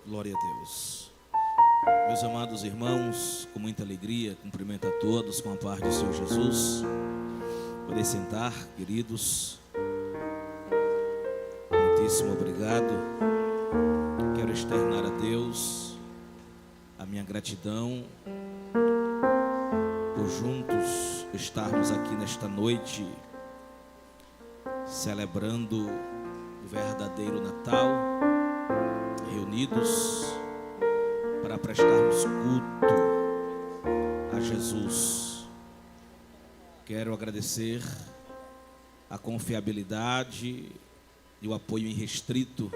Glória a Deus. Meus amados irmãos, com muita alegria, cumprimento a todos com a paz do Senhor Jesus. Podem sentar, queridos. Muitíssimo obrigado. Quero externar a Deus a minha gratidão por juntos estarmos aqui nesta noite celebrando o verdadeiro Natal, reunidos para prestarmos culto a Jesus. Quero agradecer a confiabilidade e o apoio irrestrito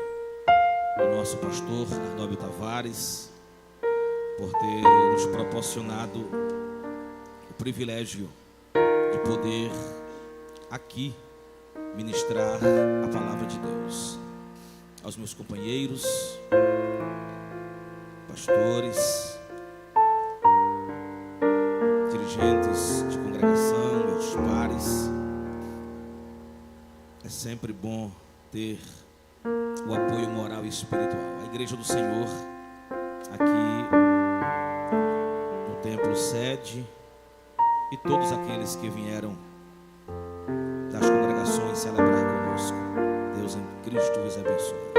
do nosso pastor Arnóbio Tavares, por ter nos proporcionado o privilégio de poder aqui ministrar a palavra de Deus. Aos meus companheiros, pastores, dirigentes de congregação, meus pares, é sempre bom ter o apoio moral e espiritual. A Igreja do Senhor, aqui no Templo Sede, e todos aqueles que vieram das congregações celebrar conosco. Deus em Cristo vos abençoe.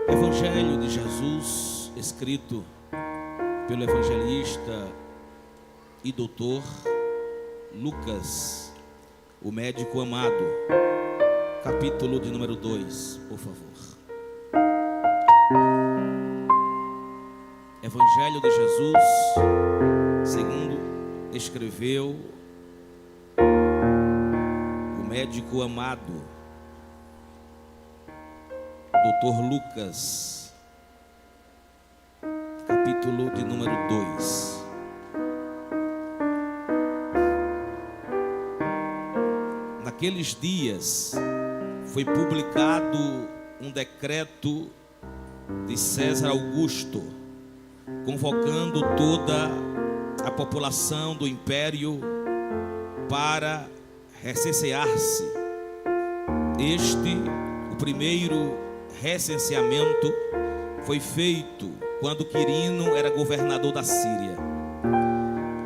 Evangelho de Jesus, escrito pelo evangelista e doutor Lucas, o médico amado, capítulo de número 2, por favor. Evangelho de Jesus, segundo escreveu o médico amado, doutor Lucas, capítulo de número 2. Naqueles dias foi publicado um decreto de César Augusto, convocando toda a população do império para recensear-se. O primeiro recenseamento foi feito quando Quirino era governador da Síria.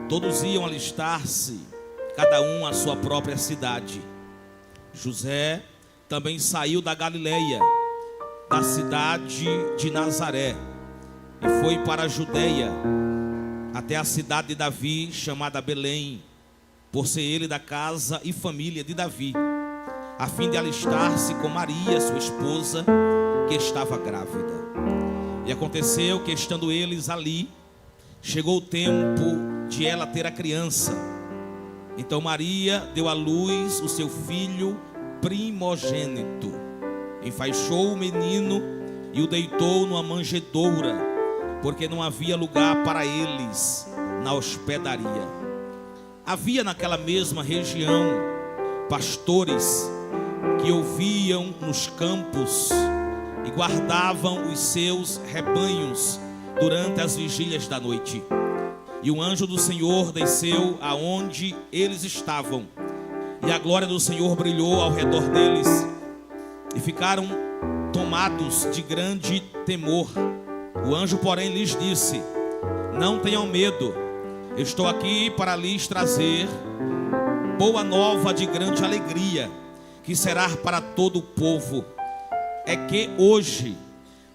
Todos iam alistar-se, cada um à sua própria cidade. José também saiu da Galileia, da cidade de Nazaré, e foi para a Judeia, até a cidade de Davi, chamada Belém, por ser ele da casa e família de Davi, a fim de alistar-se com Maria, sua esposa, que estava grávida. E aconteceu que, estando eles ali, chegou o tempo de ela ter a criança. Então Maria deu à luz o seu filho primogênito, enfaixou o menino e o deitou numa manjedoura, porque não havia lugar para eles na hospedaria. Havia naquela mesma região pastores que ouviam nos campos e guardavam os seus rebanhos durante as vigílias da noite. E o anjo do Senhor desceu aonde eles estavam, e a glória do Senhor brilhou ao redor deles, e ficaram tomados de grande temor. O anjo, porém, lhes disse: não tenham medo, estou aqui para lhes trazer boa nova de grande alegria, que será para todo o povo. É que hoje,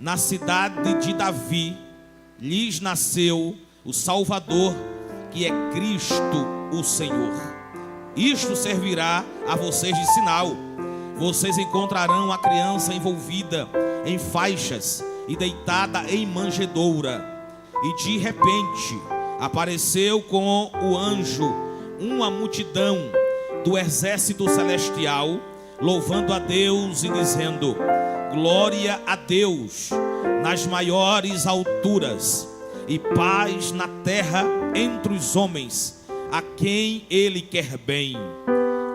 na cidade de Davi, lhes nasceu o Salvador, que é Cristo o Senhor. Isto servirá a vocês de sinal: vocês encontrarão a criança envolvida em faixas e deitada em manjedoura. E de repente apareceu com o anjo uma multidão do exército celestial, louvando a Deus e dizendo: glória a Deus nas maiores alturas, e paz na terra entre os homens, a quem Ele quer bem.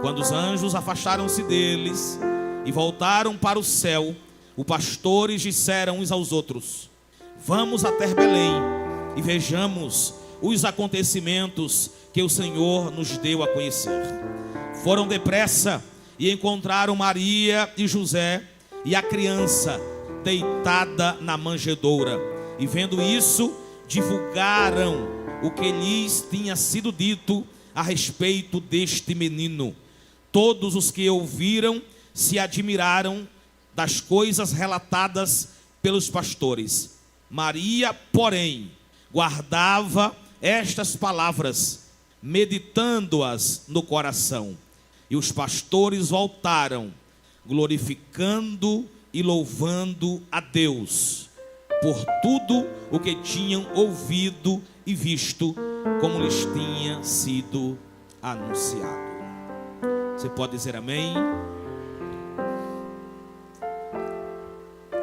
Quando os anjos afastaram-se deles e voltaram para o céu, os pastores disseram uns aos outros: vamos até Belém e vejamos os acontecimentos que o Senhor nos deu a conhecer. Foram depressa e encontraram Maria e José e a criança deitada na manjedoura. e vendo isso, divulgaram o que lhes tinha sido dito a respeito deste menino. Todos os que ouviram se admiraram das coisas relatadas pelos pastores. Maria, porém, guardava estas palavras, meditando-as no coração. E os pastores voltaram, glorificando e louvando a Deus por tudo o que tinham ouvido e visto, como lhes tinha sido anunciado. Você pode dizer amém?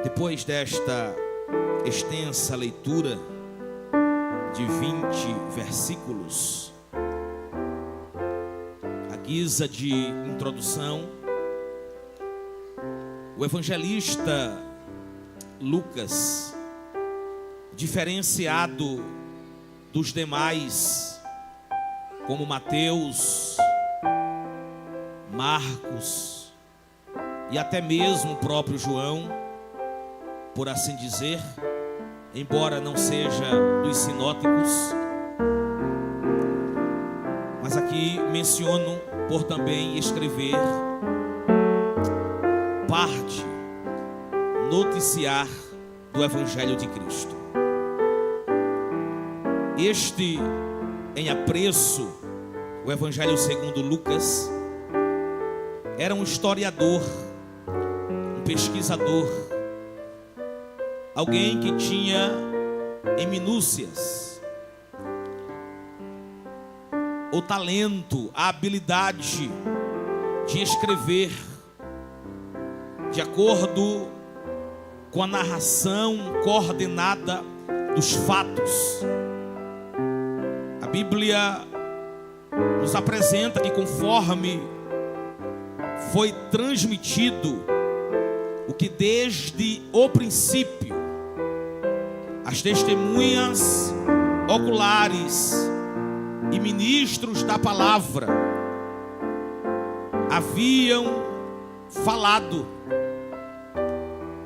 Depois desta extensa leitura de 20 versículos, à guisa de introdução, o evangelista Lucas, diferenciado dos demais, como Mateus, Marcos e até mesmo o próprio João, por assim dizer, embora não seja dos sinóticos, mas aqui menciono por também escrever parte, noticiar do Evangelho de Cristo. Este, em apreço, o Evangelho segundo Lucas, era um historiador, um pesquisador, alguém que tinha em minúcias o talento, a habilidade de escrever de acordo com a narração coordenada dos fatos. A Bíblia nos apresenta que conforme foi transmitido o que desde o princípio as testemunhas oculares e ministros da palavra haviam falado,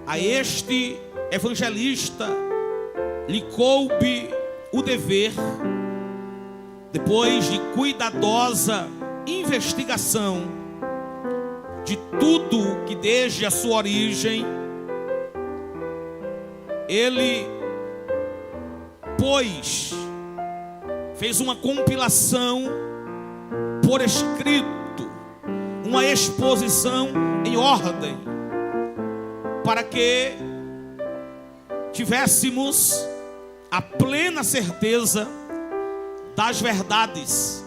a este evangelista lhe coube o dever, depois de cuidadosa investigação de tudo que desde a sua origem ele fez uma compilação por escrito, uma exposição em ordem, para que tivéssemos a plena certeza das verdades,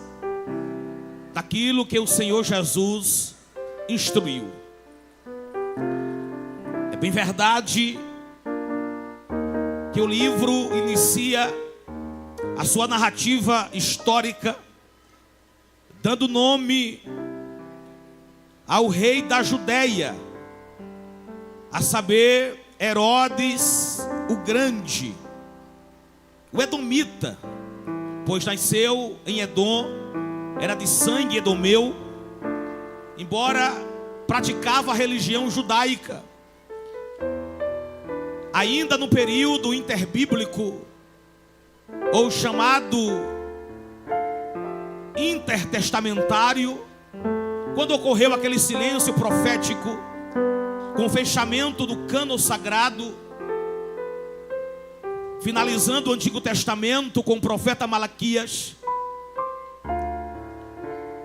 daquilo que o Senhor Jesus instruiu. É bem verdade que o livro inicia a sua narrativa histórica dando nome ao rei da Judéia, a saber, Herodes o Grande, o edomita, pois nasceu em Edom, era de sangue edomeu, embora praticava a religião judaica. Ainda no período interbíblico, ou chamado intertestamentário, quando ocorreu aquele silêncio profético, com o fechamento do cânon sagrado, finalizando o Antigo Testamento com o profeta Malaquias,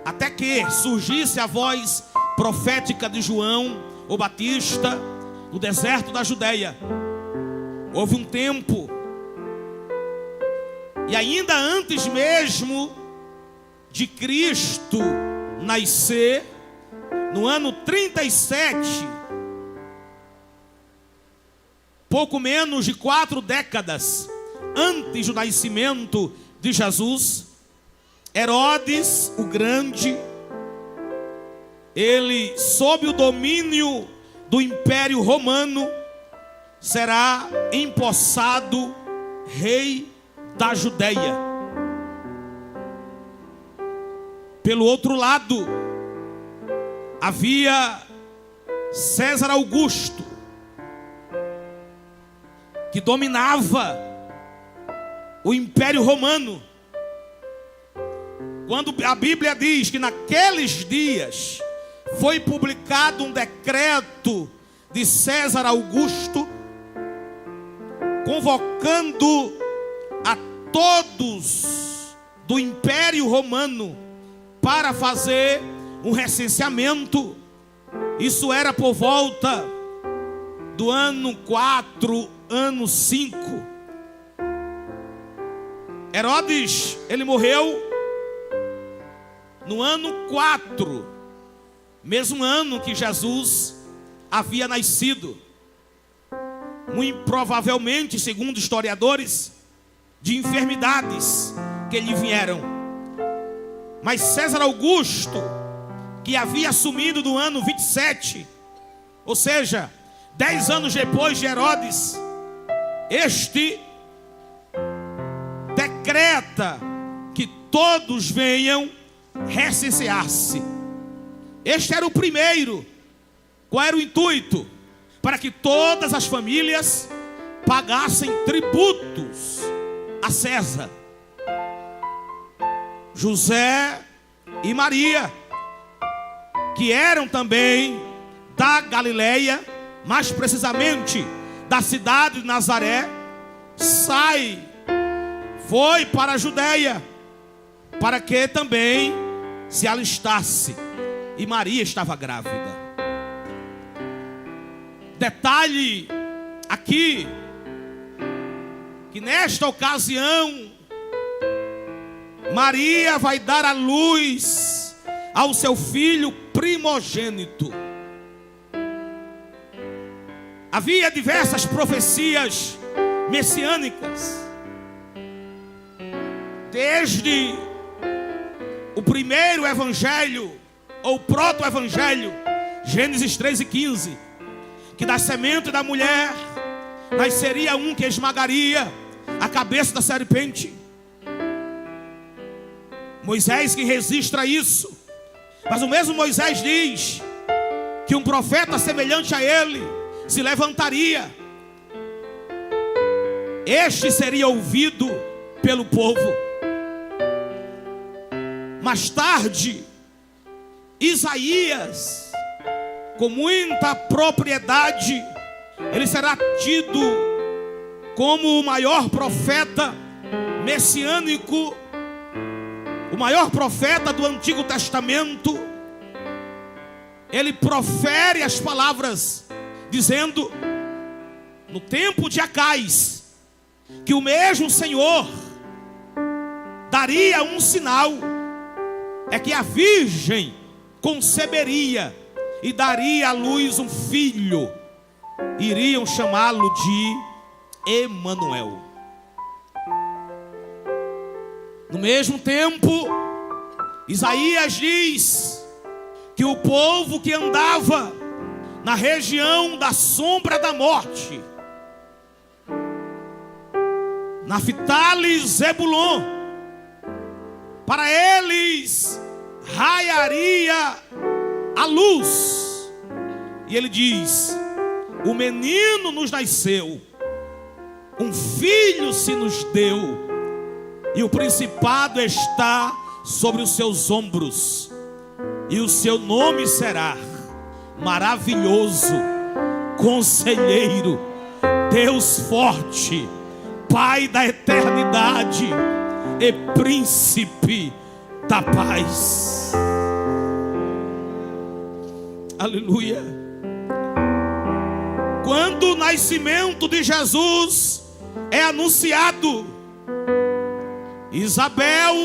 até que surgisse a voz profética de João, o Batista, no deserto da Judéia. Houve um tempo, e ainda antes mesmo de Cristo nascer, no ano 37, pouco menos de 4 décadas antes do nascimento de Jesus, Herodes o Grande, ele, sob o domínio do Império Romano, será empossado rei da Judéia. Pelo outro lado, havia César Augusto, que dominava o Império Romano. Quando a Bíblia diz que naqueles dias foi publicado um decreto de César Augusto, convocando a todos do Império Romano para fazer um recenseamento. Isso era por volta do ano 4, ano 5. Herodes, ele morreu no ano 4, mesmo ano que Jesus havia nascido. Muito provavelmente, segundo historiadores, de enfermidades que lhe vieram. Mas César Augusto, que havia assumido no ano 27, ou seja, 10 anos depois de Herodes, este decreta que todos venham recensear-se. Este era o primeiro. Qual era o intuito? Para que todas as famílias pagassem tributos a César. José e Maria, que eram também da Galileia, mais precisamente da cidade de Nazaré, foi para a Judeia, para que também se alistasse. E Maria estava grávida. Detalhe aqui, que nesta ocasião, Maria vai dar à luz ao seu filho primogênito. Havia diversas profecias messiânicas, desde o primeiro evangelho, ou proto-evangelho, Gênesis 3:15, que da semente da mulher nasceria um que esmagaria a cabeça da serpente. Moisés que registra isso, mas o mesmo Moisés diz que um profeta semelhante a ele se levantaria. Este seria ouvido pelo povo. Mais tarde, Isaías, com muita propriedade, ele será tido como o maior profeta messiânico, o maior profeta do Antigo Testamento. Ele profere as palavras, dizendo, no tempo de Acais, que o mesmo Senhor daria um sinal, é que a virgem conceberia e daria à luz um filho. Iriam chamá-lo de Emanuel. No mesmo tempo, Isaías diz que o povo que andava na região da sombra da morte, Naftali e Zebulon, para eles raiaria a luz. E ele diz: o menino nos nasceu, um filho se nos deu, e o principado está sobre os seus ombros, e o seu nome será Maravilhoso, Conselheiro, Deus Forte, Pai da Eternidade e Príncipe da Paz. Aleluia. Quando o nascimento de Jesus é anunciado, Isabel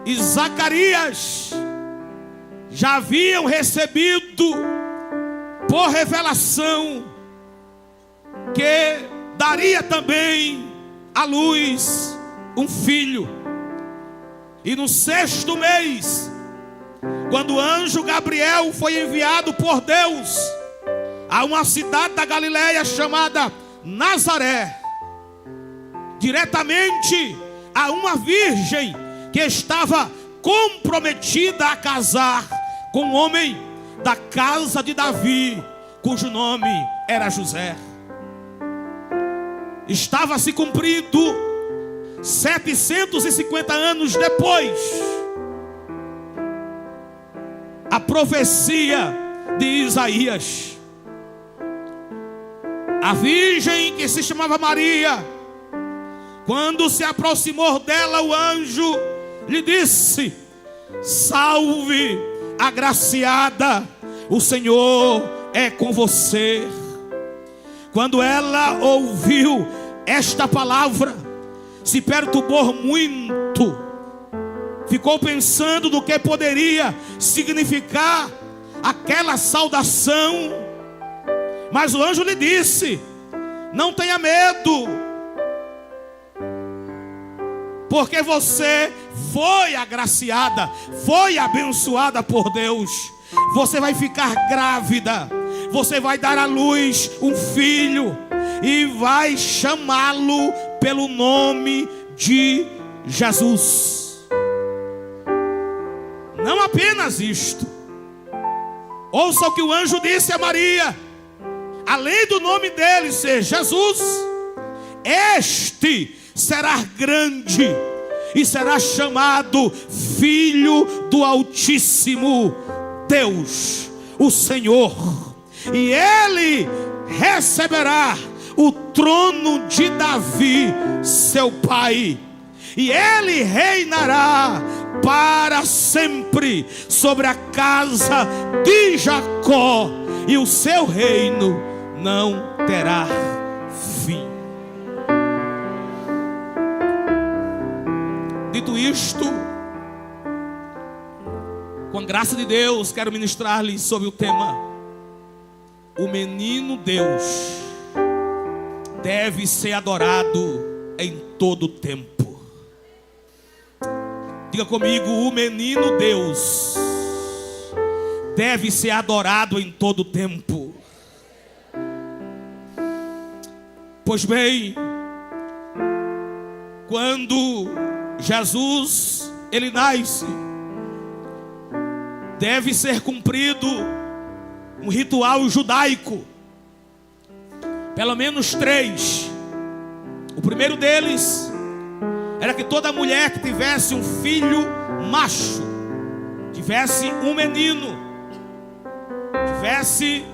e Zacarias já haviam recebido por revelação que daria também à luz um filho. E no 6º mês, quando o anjo Gabriel foi enviado por Deus a uma cidade da Galileia chamada Nazaré, diretamente a uma virgem que estava comprometida a casar com um homem da casa de Davi, cujo nome era José. estava se cumprindo 750 anos depois. A profecia de Isaías. A virgem que se chamava Maria, quando se aproximou dela, o anjo lhe disse: salve, agraciada, o Senhor é com você. Quando ela ouviu esta palavra, se perturbou muito, ficou pensando no que poderia significar aquela saudação. Mas o anjo lhe disse: não tenha medo, porque você foi agraciada, foi abençoada por Deus. Você vai ficar grávida, você vai dar à luz um filho e vai chamá-lo pelo nome de Jesus. Não apenas isto, ouça o que o anjo disse a Maria. Além do nome dele ser Jesus, este será grande e será chamado Filho do Altíssimo Deus, o Senhor. E ele receberá o trono de Davi, seu pai, e ele reinará para sempre sobre a casa de Jacó, e o seu reino não terá fim. Dito isto, com a graça de Deus, quero ministrar-lhes sobre o tema: o menino Deus deve ser adorado em todo tempo. Diga comigo: o menino Deus deve ser adorado em todo tempo. Pois bem, quando Jesus ele nasce, deve ser cumprido um ritual judaico, pelo menos 3. O primeiro deles era que toda mulher que tivesse um filho macho, tivesse um menino, tivesse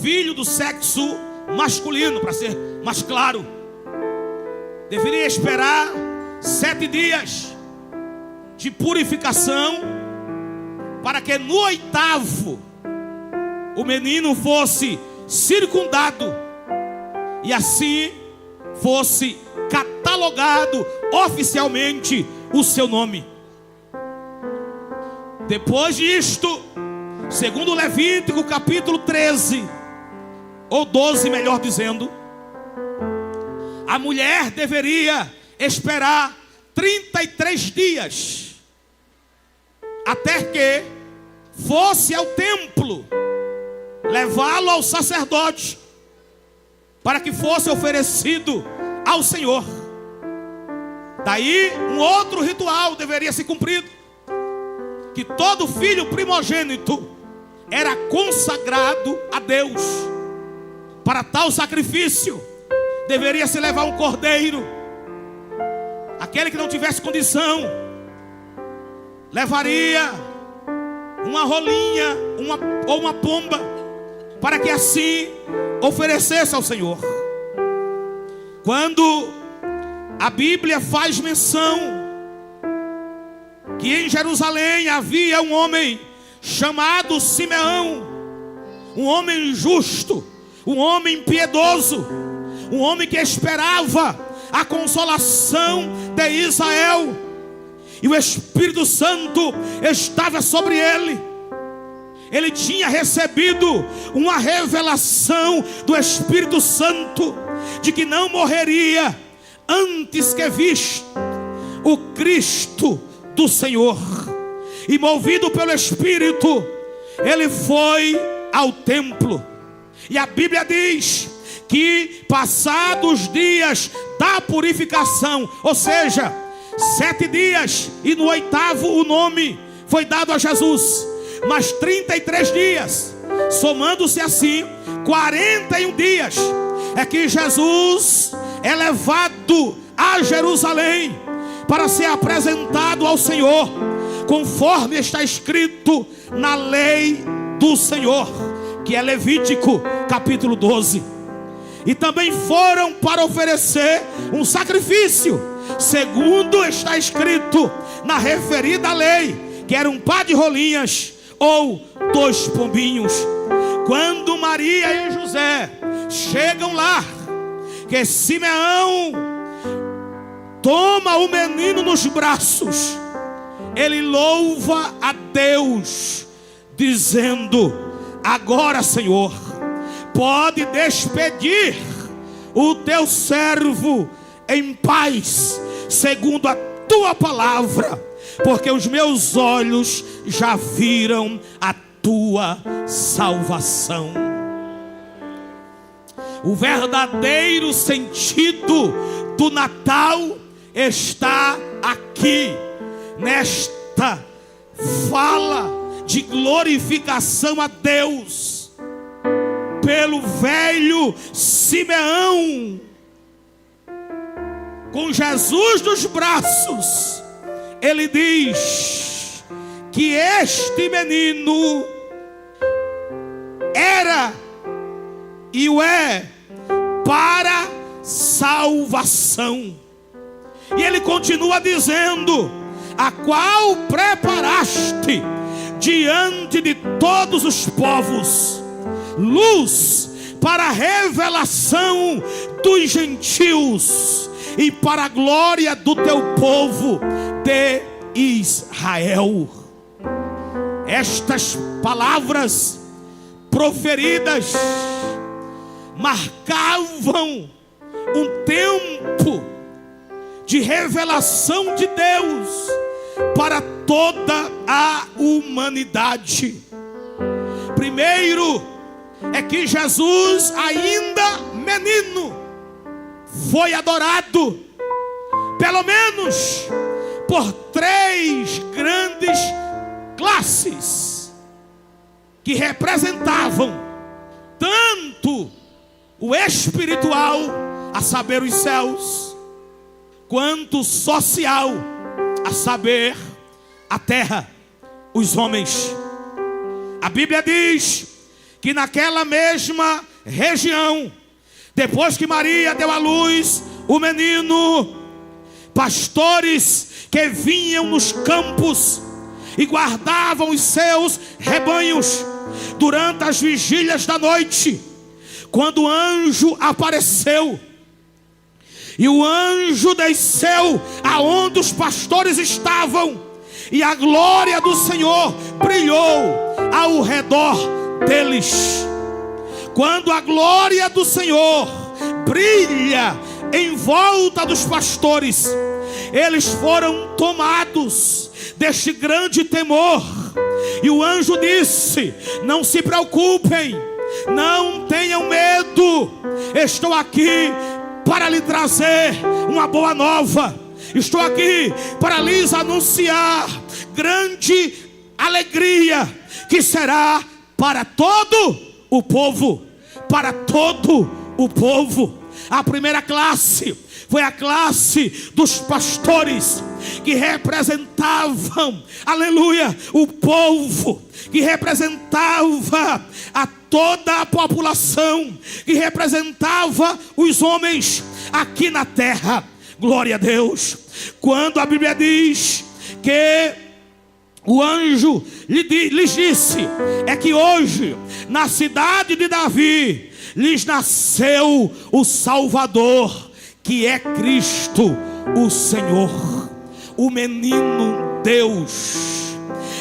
filho do sexo masculino, para ser mais claro, deveria esperar 7 dias de purificação, para que no 8º o menino fosse circundado e assim fosse catalogado oficialmente o seu nome. Depois disto, segundo Levítico capítulo 13 ou 12, melhor dizendo, a mulher deveria esperar 33 dias até que fosse ao templo, levá-lo ao sacerdote, para que fosse oferecido ao Senhor. Daí um outro ritual deveria ser cumprido, que todo filho primogênito era consagrado a Deus. Para tal sacrifício deveria se levar um cordeiro. Aquele que não tivesse condição levaria uma rolinha ou uma pomba, para que assim oferecesse ao Senhor. Quando a Bíblia faz menção que em Jerusalém havia um homem chamado Simeão, um homem justo, um homem piedoso, um homem que esperava a consolação de Israel, e o Espírito Santo estava sobre ele. Ele tinha recebido uma revelação do Espírito Santo de que não morreria antes que visse o Cristo do Senhor. E movido pelo Espírito, ele foi ao templo. E a Bíblia diz que passados os dias da purificação, ou seja, 7 dias, e no 8º o nome foi dado a Jesus, mas 33 dias, somando-se assim 41 dias, é que Jesus é levado a Jerusalém para ser apresentado ao Senhor, conforme está escrito na lei do Senhor, que é Levítico capítulo 12. E também foram para oferecer um sacrifício, segundo está escrito na referida lei, que era um par de rolinhas ou 2 pombinhos. Quando Maria e José chegam lá, que Simeão toma o menino nos braços, ele louva a Deus, dizendo: agora, Senhor, pode despedir o teu servo em paz, segundo a tua palavra, porque os meus olhos já viram a tua salvação. O verdadeiro sentido do Natal está aqui, nesta fala de glorificação a Deus pelo velho Simeão. Com Jesus nos braços, ele diz que este menino era e o é para salvação. E ele continua dizendo: a qual preparaste diante de todos os povos, luz para a revelação dos gentios e para a glória do teu povo de Israel. Estas palavras proferidas marcavam um tempo de revelação de Deus para toda a humanidade. Primeiro é que Jesus, ainda menino, foi adorado pelo menos por 3 grandes classes que representavam tanto o espiritual, a saber, os céus, quanto o social, a saber, a terra, os homens. A Bíblia diz que naquela mesma região, depois que Maria deu à luz o menino, pastores que vinham nos campos e guardavam os seus rebanhos durante as vigílias da noite, quando o anjo apareceu e o anjo desceu aonde os pastores estavam, e a glória do Senhor brilhou ao redor deles. Quando a glória do Senhor brilha em volta dos pastores, eles foram tomados deste grande temor. E o anjo disse: não se preocupem, não tenham medo, estou aqui para lhe trazer uma boa nova. Estou aqui para lhes anunciar grande alegria, que será para todo o povo. Para todo o povo. A primeira classe foi a classe dos pastores, que representavam, aleluia, o povo, que representava a toda a população, que representava os homens aqui na terra. Glória a Deus. Quando a Bíblia diz que o anjo lhes disse, é que hoje na cidade de Davi lhes nasceu o Salvador, que é Cristo o Senhor, o menino Deus.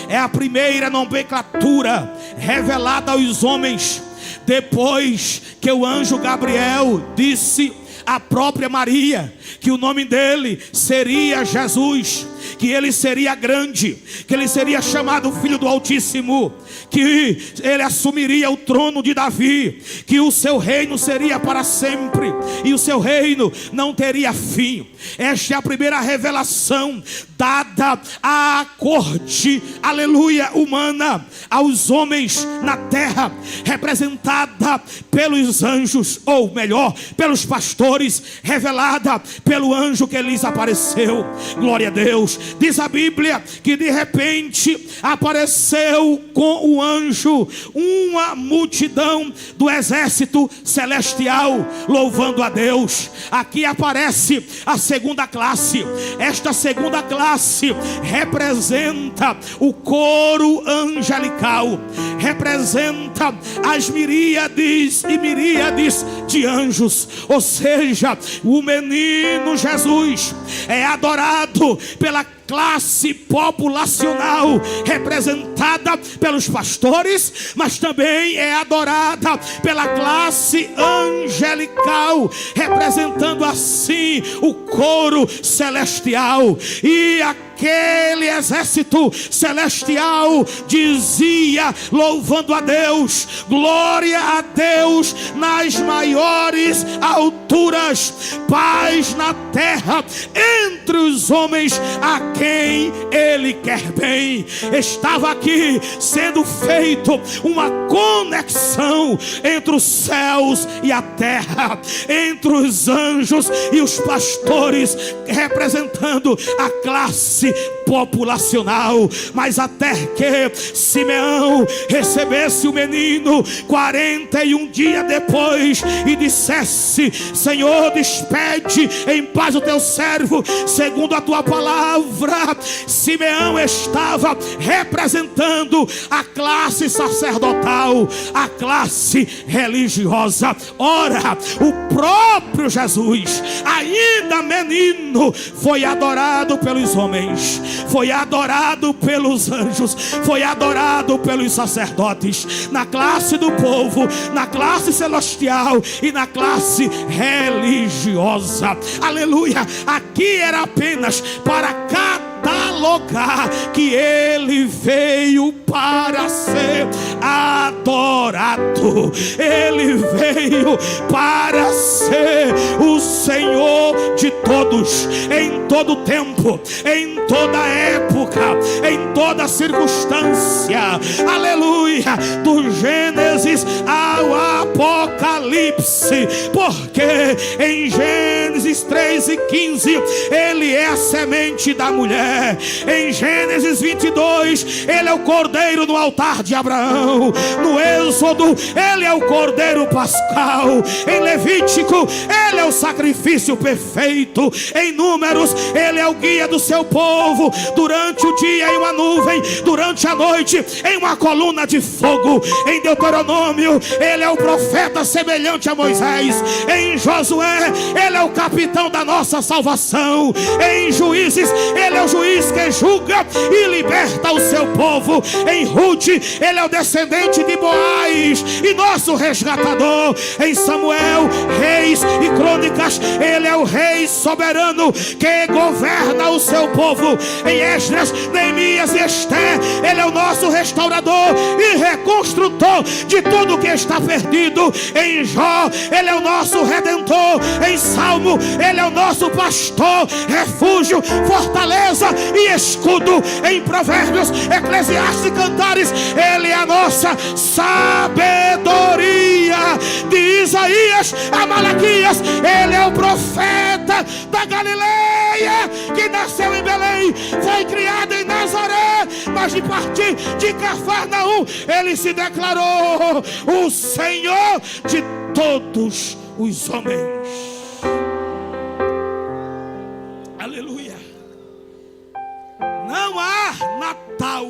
É a primeira nomenclatura revelada aos homens, depois que o anjo Gabriel disse à própria Maria que o nome dele seria Jesus, que ele seria grande, que ele seria chamado Filho do Altíssimo, que ele assumiria o trono de Davi, que o seu reino seria para sempre e o seu reino não teria fim. Esta é a primeira revelação dada à corte, aleluia, humana, aos homens na terra, representada pelos anjos, ou melhor, pelos pastores. pastores, revelada pelo anjo que lhes apareceu. Glória a Deus. Diz a Bíblia que de repente apareceu com o anjo uma multidão do exército celestial, louvando a Deus. Aqui aparece a segunda classe. Esta segunda classe representa o coro angelical, representa as miríades e miríades de anjos. Ou seja, o menino Jesus é adorado pela classe populacional representada pelos pastores, mas também é adorada pela classe angelical, representando assim o coro celestial. E aquele exército celestial dizia, louvando a Deus: glória a Deus nas maiores alturas, paz na terra entre os homens a quem Ele quer bem. Estava aqui sendo feito uma conexão entre os céus e a terra, entre os anjos e os pastores, representando a classe populacional. Mas até que Simeão recebesse o menino 41 dias depois e dissesse: Senhor, despede em paz o teu servo segundo a tua palavra, Simeão estava representando a classe sacerdotal, a classe religiosa. Ora, o próprio Jesus, ainda menino, foi adorado pelos homens, foi adorado pelos anjos, foi adorado pelos sacerdotes, na classe do povo, na classe celestial e na classe religiosa. Aleluia! Aqui era apenas para catalogar que Ele veio para ser adorado. Ele veio para ser o Senhor de todos, em todo tempo, em toda época, em toda circunstância. Aleluia! Do Gênesis ao Apocalipse, porque em Gênesis 3:15 Ele é a semente da mulher. Em Gênesis 22 Ele é o cordeiro no altar de Abraão. No Êxodo Ele é o cordeiro pascal. Em Levítico Ele é o sacrifício perfeito. Em Números Ele é o guia do seu povo, durante o dia em uma nuvem, durante a noite em uma coluna de fogo. Em Deuteronômio Ele é o profeta semelhante a Moisés. Em Josué Ele é o capitão da nossa salvação. Em Juízes Ele é o juiz que julga e liberta o seu povo. Em Ruth Ele é o descendente de Boaz e nosso resgatador. Em Samuel, Reis e Crônicas Ele é o rei soberano que governa o seu povo. Em Esdras, Neemias e Esther Ele é o nosso restaurador e reconstrutor de tudo que está perdido. Em Jó Ele é o nosso redentor. Em Salmo Ele é o nosso pastor, refúgio, fortaleza e escudo. Em Provérbios, Eclesiastes e Cantares Ele é a nossa sabedoria. De Isaías a Malaquias Ele é o profeta da Galileia, que nasceu em Belém, foi criado em Nazaré, mas de partir de Cafarnaum Ele se declarou o Senhor de todos os homens. Aleluia! Não há Natal,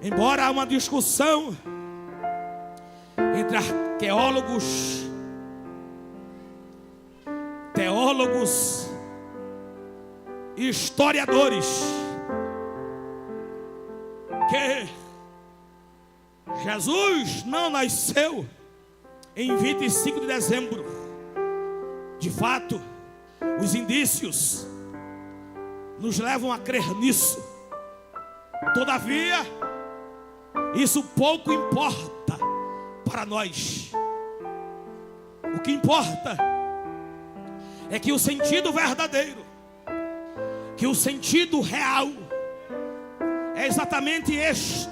embora há uma discussão entre arqueólogos, teólogos e historiadores, que Jesus não nasceu em 25 de dezembro. De fato, os indícios nos levam a crer nisso. Todavia, isso pouco importa para nós. O que importa é que o sentido verdadeiro, que o sentido real é exatamente este,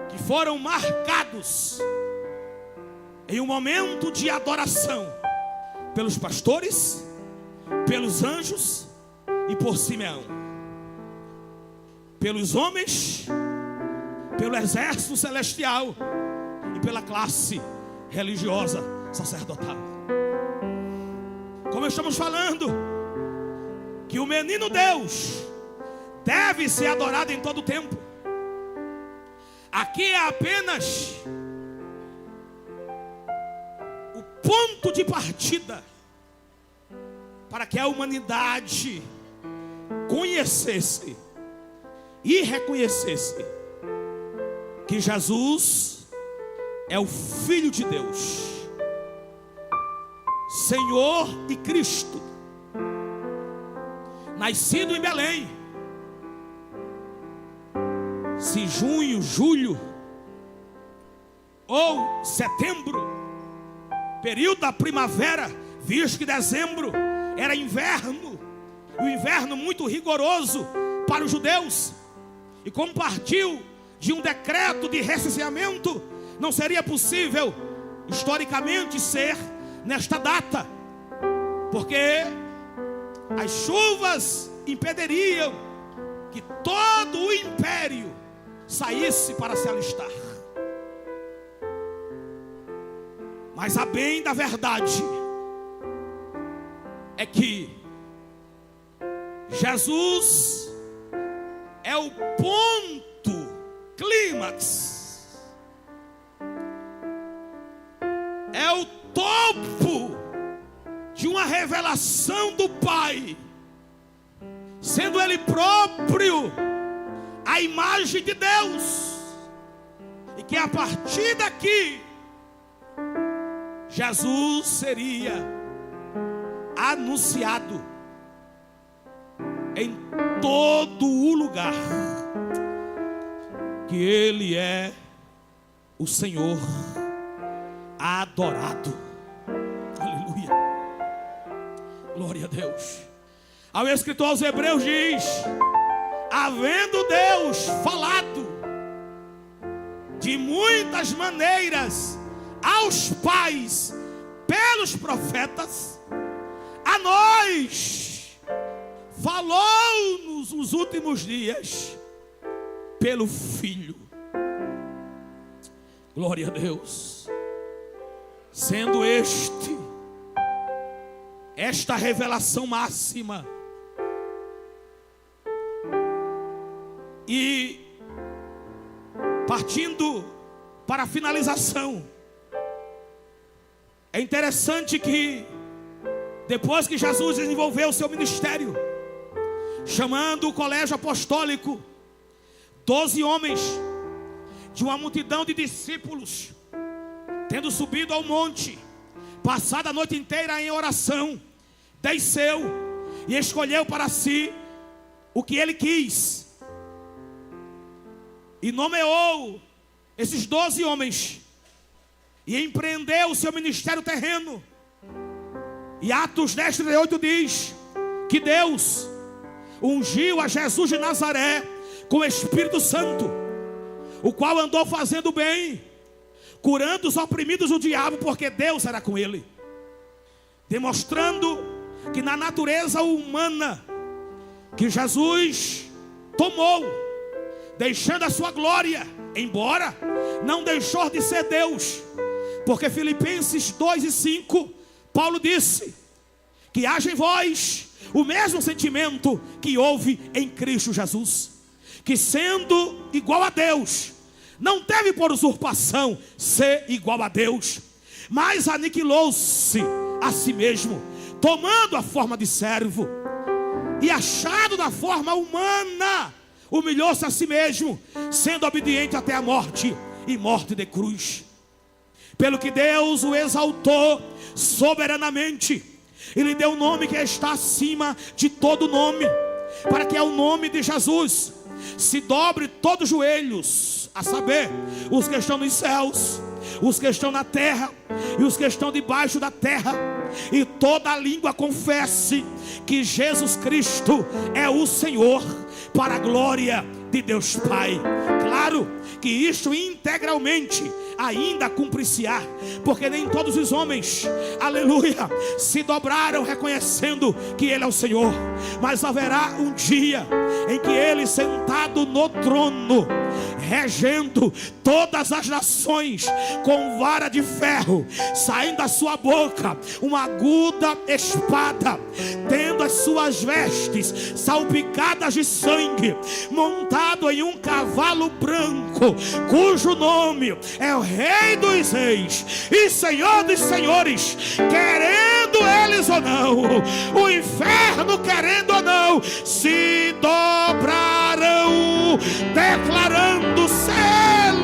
que foram marcados em um momento de adoração, pelos pastores, pelos anjos e por Simeão, pelos homens, pelo exército celestial e pela classe religiosa sacerdotal. Como estamos falando, que o menino Deus deve ser adorado em todo o tempo. Aqui é apenas o ponto de partida para que a humanidade conhecesse e reconhecesse que Jesus é o Filho de Deus, Senhor e Cristo, nascido em Belém. Se junho, julho ou setembro, período da primavera, visto que dezembro era inverno, e o inverno muito rigoroso para os judeus, e como partiu de um decreto de recenseamento, não seria possível historicamente ser nesta data, porque as chuvas impediriam que todo o império saísse para se alistar. Mas a bem da verdade é que Jesus é o ponto clímax, é o topo de uma revelação do Pai, sendo Ele próprio a imagem de Deus, e que a partir daqui Jesus seria anunciado em todo o lugar que Ele é o Senhor adorado. Aleluia, glória a Deus. Ao escritor aos Hebreus diz: havendo Deus falado de muitas maneiras aos pais pelos profetas, a nós falou-nos nos últimos dias pelo Filho. Glória a Deus. Sendo esta revelação máxima, e partindo para a finalização, é interessante que depois que Jesus desenvolveu o seu ministério, chamando o colégio apostólico, 12 homens de uma multidão de discípulos, tendo subido ao monte, passado a noite inteira em oração, desceu e escolheu para si o que ele quis, e nomeou esses 12 homens, e empreendeu o seu ministério terreno. E Atos 10:38 diz que Deus ungiu a Jesus de Nazaré com o Espírito Santo, o qual andou fazendo bem, curando os oprimidos do diabo, porque Deus era com ele, demonstrando que na natureza humana que Jesus tomou, deixando a sua glória, embora não deixou de ser Deus, porque Filipenses 2:5, Paulo disse que haja em vós o mesmo sentimento que houve em Cristo Jesus, que sendo igual a Deus, não teve por usurpação ser igual a Deus, mas aniquilou-se a si mesmo, tomando a forma de servo, e achado da forma humana, humilhou-se a si mesmo, sendo obediente até a morte, e morte de cruz. Pelo que Deus o exaltou soberanamente, e lhe deu o nome que está acima de todo nome, para que ao nome de Jesus se dobre todos os joelhos, a saber, os que estão nos céus, os que estão na terra e os que estão debaixo da terra, e toda língua confesse que Jesus Cristo é o Senhor, para a glória de Deus Pai. Claro que isto integralmente ainda cumprir-se-á, porque nem todos os homens, aleluia, se dobraram reconhecendo que Ele é o Senhor. Mas haverá um dia em que Ele, sentado no trono, regendo todas as nações, com vara de ferro, saindo da sua boca uma aguda espada, tendo as suas vestes salpicadas de sangue, montado em um cavalo branco, cujo nome é o Rei dos Reis e Senhor dos Senhores. Querendo eles ou não, o inferno querendo ou não, se dobrarão, declarando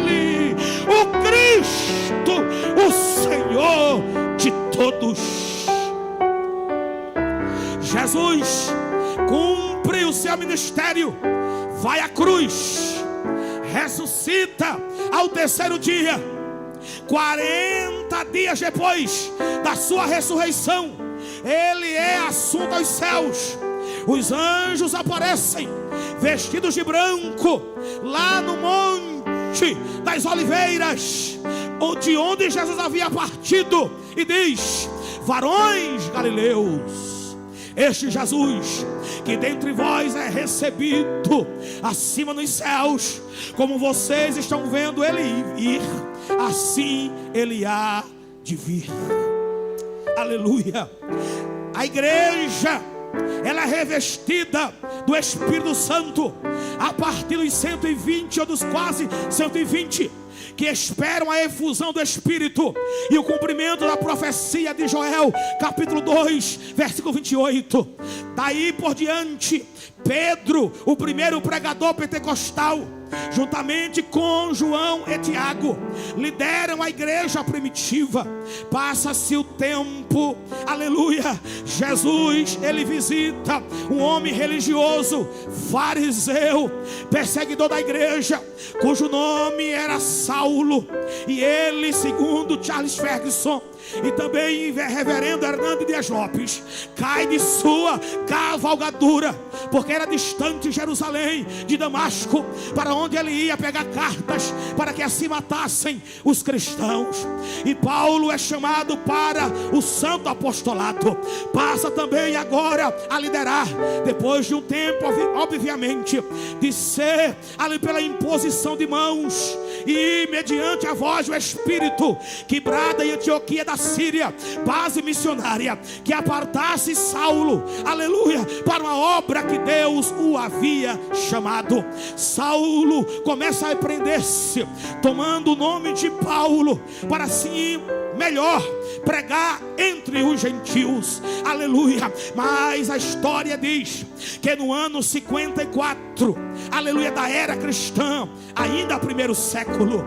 Ele o Cristo, o Senhor de todos. Jesus cumpre o seu ministério, vai à cruz, ressuscita ao terceiro dia. 40 dias depois da sua ressurreição, Ele é assunto aos céus. Os anjos aparecem vestidos de branco lá no Monte das Oliveiras, de onde Jesus havia partido, e diz: varões galileus, este Jesus que dentre vós é recebido acima nos céus, como vocês estão vendo Ele ir, assim Ele há de vir. Aleluia. A igreja, ela é revestida do Espírito Santo a partir dos 120 ou dos quase 120 que esperam a efusão do Espírito e o cumprimento da profecia de Joel, capítulo 2, versículo 28. Daí por diante, Pedro, o primeiro pregador pentecostal, juntamente com João e Tiago, lideram a igreja primitiva. Passa-se o tempo, aleluia. Jesus, ele visita um homem religioso, fariseu, perseguidor da igreja, cujo nome era Saulo. E ele, segundo Charles Ferguson e também reverendo Hernando Dias Lopes, cai de sua cavalgadura, porque era distante Jerusalém de Damasco, para onde ele ia pegar cartas para que assim matassem os cristãos. E Paulo é chamado para o santo apostolado, passa também agora a liderar, depois de um tempo, obviamente, de ser ali pela imposição de mãos e mediante a voz do Espírito, que brada em Antioquia da Síria, base missionária, que apartasse Saulo, aleluia, para uma obra que Deus o havia chamado. Saulo começa a prender-se, tomando o nome de Paulo, para assim melhor pregar entre os gentios, aleluia. Mas a história diz que no ano 54, aleluia, da era cristã, ainda primeiro século,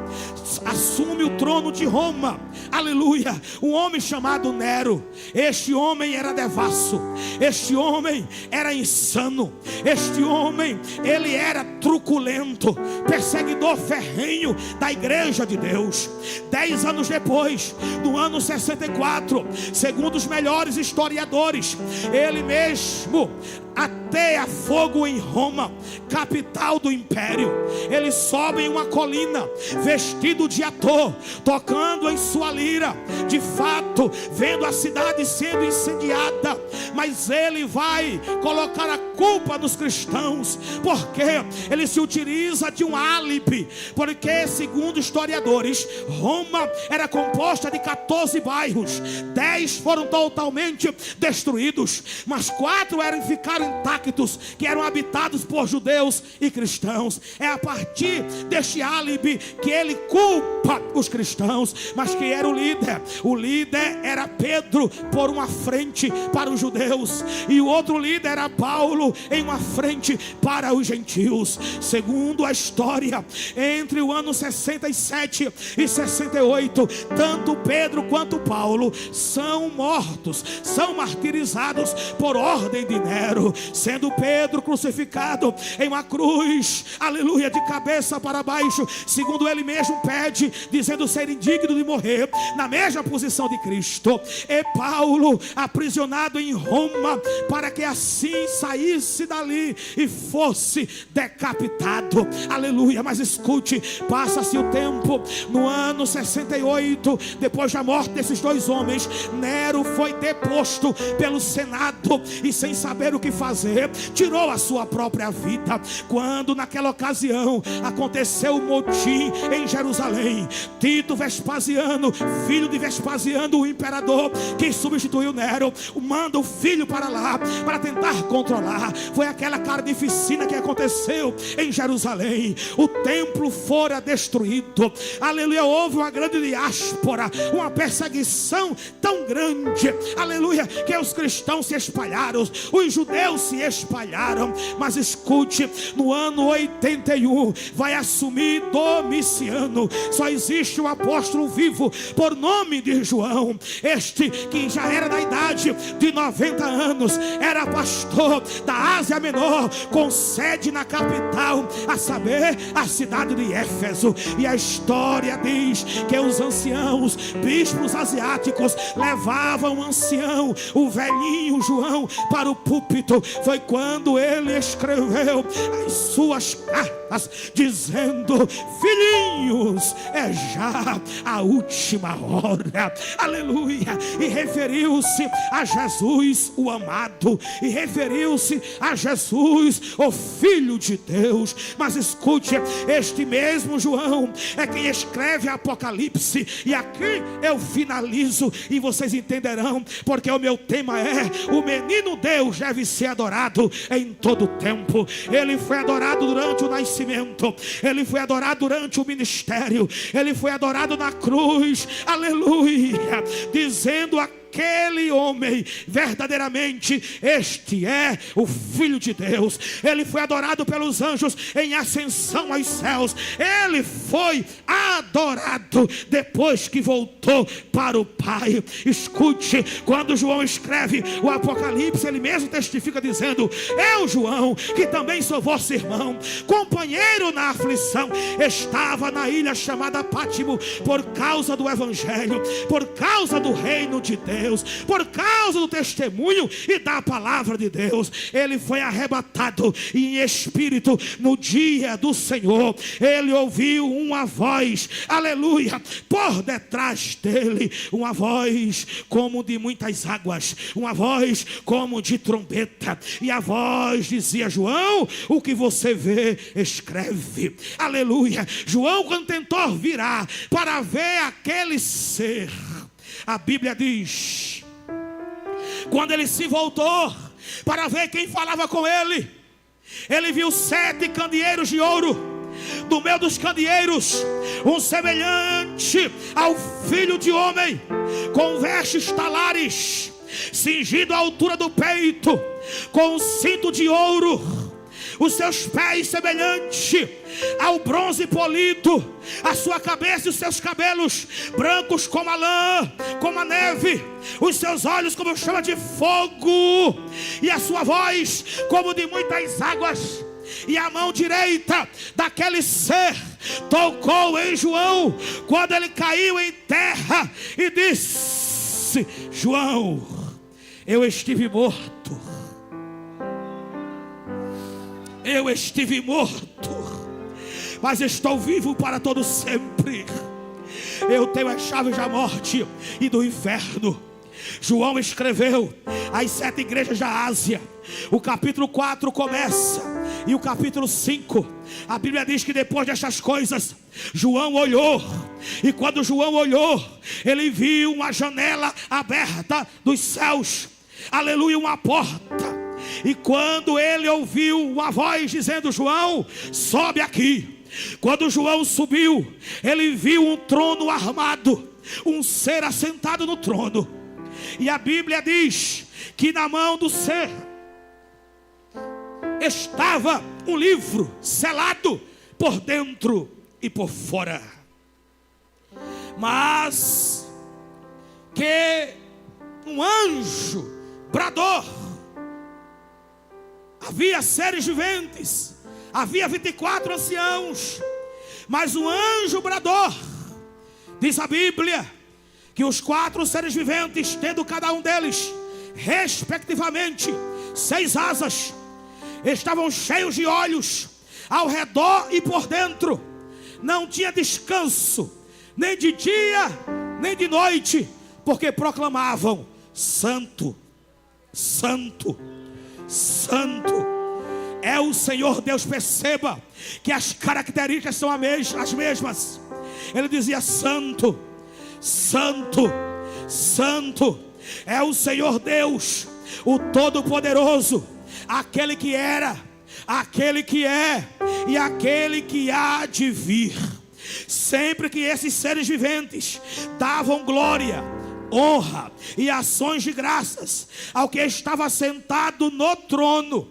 assume o trono de Roma, aleluia, um homem chamado Nero. Este homem era devasso, este homem era insano, este homem, ele era truculento, perseguidor ferrenho da igreja de Deus. 10 anos depois, no ano 64, segundo os melhores historiadores, ele mesmo ateia fogo em Roma, capital do império. Ele sobe em uma colina, vestido de ator, tocando em sua lira, de fato, vendo a cidade sendo incendiada. Mas ele vai colocar a culpa nos cristãos, porque ele se utiliza de um álibi, porque segundo historiadores, Roma era composta de 14 bairros, 10 foram totalmente destruídos, mas 4 ficaram intactos, que eram habitados por judeus e cristãos. É a partir deste álibi que ele culpa os cristãos. Mas quem era o líder? O líder era Pedro, por uma frente para os judeus, e o outro líder era Paulo, em uma frente para os gentios. Segundo a história, entre o ano 67 e 68, tanto Pedro quanto Paulo são mortos, são martirizados por ordem de Nero. crucificado, sendo Pedro crucificado em uma cruz, aleluia, de cabeça para baixo, segundo ele mesmo pede, dizendo ser indigno de morrer, na mesma posição de Cristo. E Paulo, aprisionado em Roma, para que assim saísse dali e fosse decapitado, aleluia. Mas escute, passa-se o tempo, no ano 68, depois da morte desses dois homens, Nero foi deposto pelo Senado, e sem saber o que fazer, tirou a sua própria vida. Quando naquela ocasião aconteceu o motim em Jerusalém, Tito Vespasiano, filho de Vespasiano, o imperador que substituiu Nero, manda o filho para lá, para tentar controlar. Foi aquela carnificina que aconteceu em Jerusalém. O templo fora destruído, aleluia. Houve uma grande diáspora, uma perseguição tão grande, aleluia, que os cristãos se espalharam, os judeus se espalharam. Mas escute, no ano 81 vai assumir Domiciano. Só existe um apóstolo vivo por nome de João, este que já era da idade de 90 anos, era pastor da Ásia Menor, com sede na capital, a saber, a cidade de Éfeso. E a história diz que os anciãos, bispos asiáticos, levavam o ancião, o velhinho João, para o púlpito. Foi quando ele escreveu as suas cartas, dizendo: filhinhos, é já a última hora, aleluia. E referiu-se a Jesus, o amado, e referiu-se a Jesus, o Filho de Deus. Mas escute, este mesmo João é quem escreve Apocalipse. E aqui eu finalizo e vocês entenderão, porque o meu tema é: o menino Deus deve ser adorado em todo tempo. Ele foi adorado durante o nascimento, ele foi adorado durante o ministério, ele foi adorado na cruz, aleluia, dizendo aquele homem, verdadeiramente este é o Filho de Deus. Ele foi adorado pelos anjos em ascensão aos céus. Ele foi adorado depois que voltou para o Pai. Escute, quando João escreve o Apocalipse, ele mesmo testifica dizendo: eu, João, que também sou vosso irmão, companheiro na aflição, estava na ilha chamada Pátimo por causa do Evangelho, por causa do reino de Deus, por causa do testemunho e da palavra de Deus. Ele foi arrebatado e em espírito no dia do Senhor ele ouviu uma voz, aleluia, por detrás dele, uma voz como de muitas águas, uma voz como de trombeta, e a voz dizia: João, o que você vê, escreve. Aleluia. João, quando tentou virar para ver aquele ser, a Bíblia diz, quando ele se voltou para ver quem falava com ele, ele viu 7 candeeiros de ouro. No meio dos candeeiros, um semelhante ao Filho de Homem, com vestes talares, cingido à altura do peito, com um cinto de ouro. Os seus pés semelhante ao bronze polido, a sua cabeça e os seus cabelos brancos como a lã, como a neve, os seus olhos como chama de fogo, e a sua voz como de muitas águas. E a mão direita daquele ser tocou em João quando ele caiu em terra e disse: João, eu estive morto. Eu estive morto, mas estou vivo para todo sempre. Eu tenho as chaves da morte e do inferno. João escreveu as 7 igrejas da Ásia. O capítulo 4 começa, e o capítulo 5, a Bíblia diz que depois destas coisas, João olhou, e quando João olhou, ele viu uma janela aberta dos céus, aleluia, uma porta. E quando ele ouviu uma voz dizendo: João, sobe aqui. Quando João subiu, ele viu um trono armado, um ser assentado no trono. E a Bíblia diz que na mão do ser estava um livro selado por dentro e por fora. Mas que um anjo bradou: havia seres viventes, havia 24 anciãos, mas um anjo bradou. Diz a Bíblia que os 4 seres viventes, tendo cada um deles respectivamente 6 asas, estavam cheios de olhos ao redor e por dentro. Não tinha descanso, nem de dia, nem de noite, porque proclamavam: Santo, Santo, Santo é o Senhor Deus. Perceba que as características são as mesmas. Ele dizia: Santo, Santo, Santo é o Senhor Deus, o Todo-Poderoso, aquele que era, aquele que é e aquele que há de vir. Sempre que esses seres viventes davam glória, honra e ações de graças ao que estava sentado no trono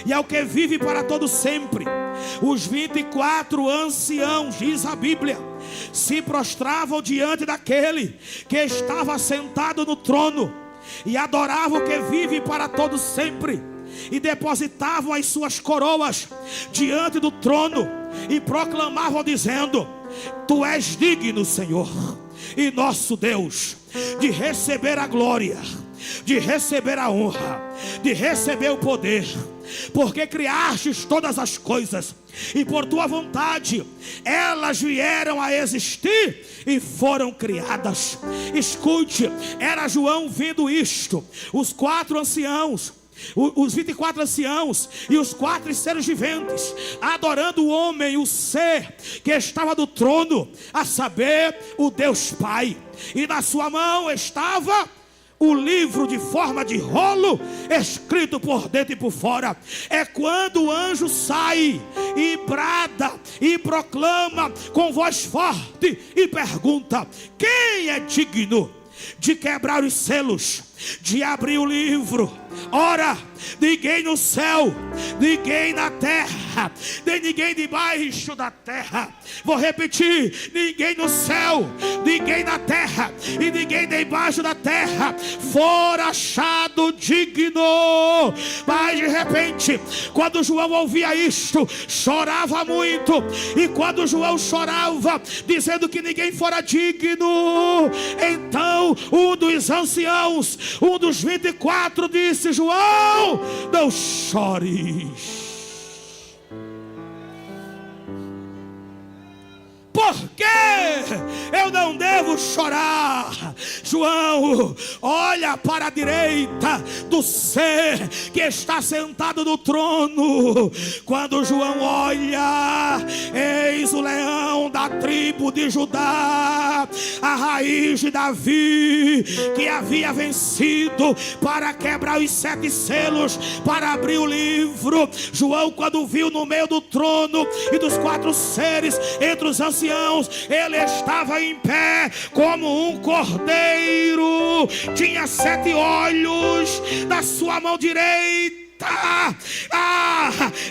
e ao que vive para todo sempre, os 24 anciãos, diz a Bíblia, se prostravam diante daquele que estava sentado no trono e adoravam o que vive para todo sempre, e depositavam as suas coroas diante do trono e proclamavam dizendo: Tu és digno, Senhor e nosso Deus, de receber a glória, de receber a honra, de receber o poder, porque criastes todas as coisas e por tua vontade elas vieram a existir e foram criadas. Escute, era João vendo isto, os 4 anciãos, os 24 anciãos e os 4 seres viventes adorando o homem, o ser que estava do trono, a saber, o Deus Pai, e na sua mão estava o livro de forma de rolo, escrito por dentro e por fora. É quando o anjo sai e brada e proclama com voz forte e pergunta: quem é digno de quebrar os selos, de abrir o livro? Ora, ninguém no céu, ninguém na terra, nem ninguém debaixo da terra. Vou repetir: ninguém no céu, ninguém na terra e ninguém debaixo da terra for achado digno. Mas de repente, quando João ouvia isto, chorava muito. E quando João chorava, dizendo que ninguém fora digno, então um dos anciãos, um dos 24, disse: João, não chores. Por que eu não devo chorar? João, olha para a direita do ser que está sentado no trono. Quando João olha, eis o leão da tribo de Judá, a raiz de Davi, que havia vencido para quebrar os 7 selos, para abrir o livro. João, quando viu no meio do trono e dos 4 seres, entre os anciãos, ele estava em pé como um cordeiro, tinha 7 olhos na sua mão direita.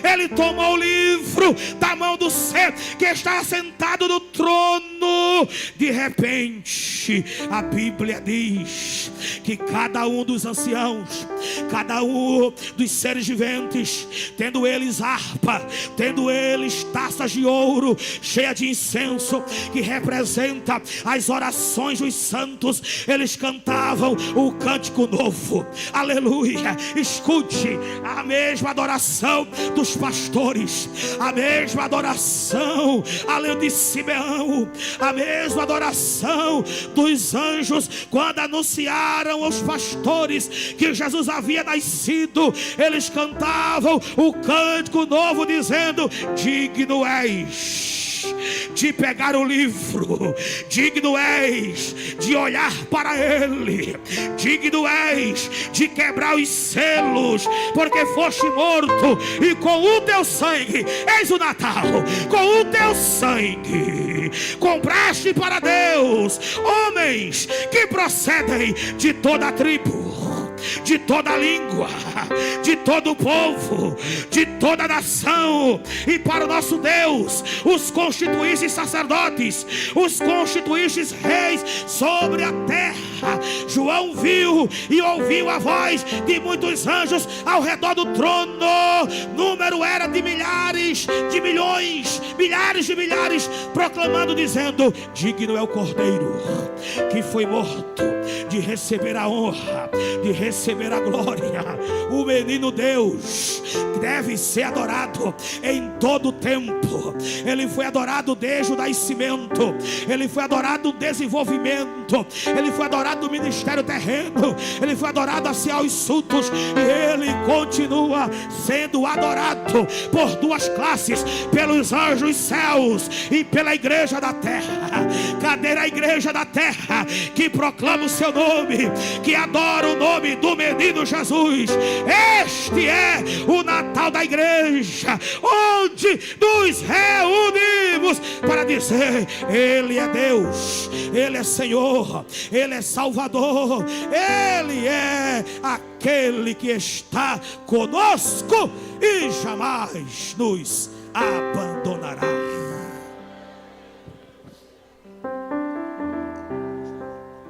Ele tomou o livro da mão do ser que está sentado no trono. De repente, a Bíblia diz que cada um dos anciãos, cada um dos seres viventes, tendo eles harpa, tendo eles taças de ouro cheia de incenso, que representa as orações dos santos, eles cantavam o cântico novo. Aleluia. Escute, a mesma adoração dos pastores, a mesma adoração, além de Simeão, a mesma adoração dos anjos, quando anunciaram aos pastores que Jesus havia nascido, eles cantavam o cântico novo, dizendo: digno és de pegar o livro, digno és de olhar para ele, digno és de quebrar os selos, porque foste morto e com o teu sangue, eis o Natal, com o teu sangue compraste para Deus homens que procedem de toda a tribo, de toda a língua, de todo o povo, de toda a nação, e para o nosso Deus os constituístes sacerdotes, os constituístes reis sobre a terra. João viu e ouviu a voz de muitos anjos ao redor do trono. Número era de milhares, de milhões, milhares de milhares, proclamando, dizendo: digno é o Cordeiro que foi morto de receber a honra, de receber a glória. O menino Deus deve ser adorado em todo o tempo. Ele foi adorado desde o nascimento, ele foi adorado no desenvolvimento, ele foi adorado no ministério terreno, ele foi adorado assim aos insultos, e ele continua sendo adorado por duas classes: pelos anjos céus e pela igreja da terra. Cadê a igreja da terra que proclama o seu nome, que adora o nome do menino Jesus? Este é o Natal da igreja, onde nos reunimos para dizer: Ele é Deus, Ele é Senhor, Ele é Salvador, Ele é aquele que está conosco e jamais nos abandonará.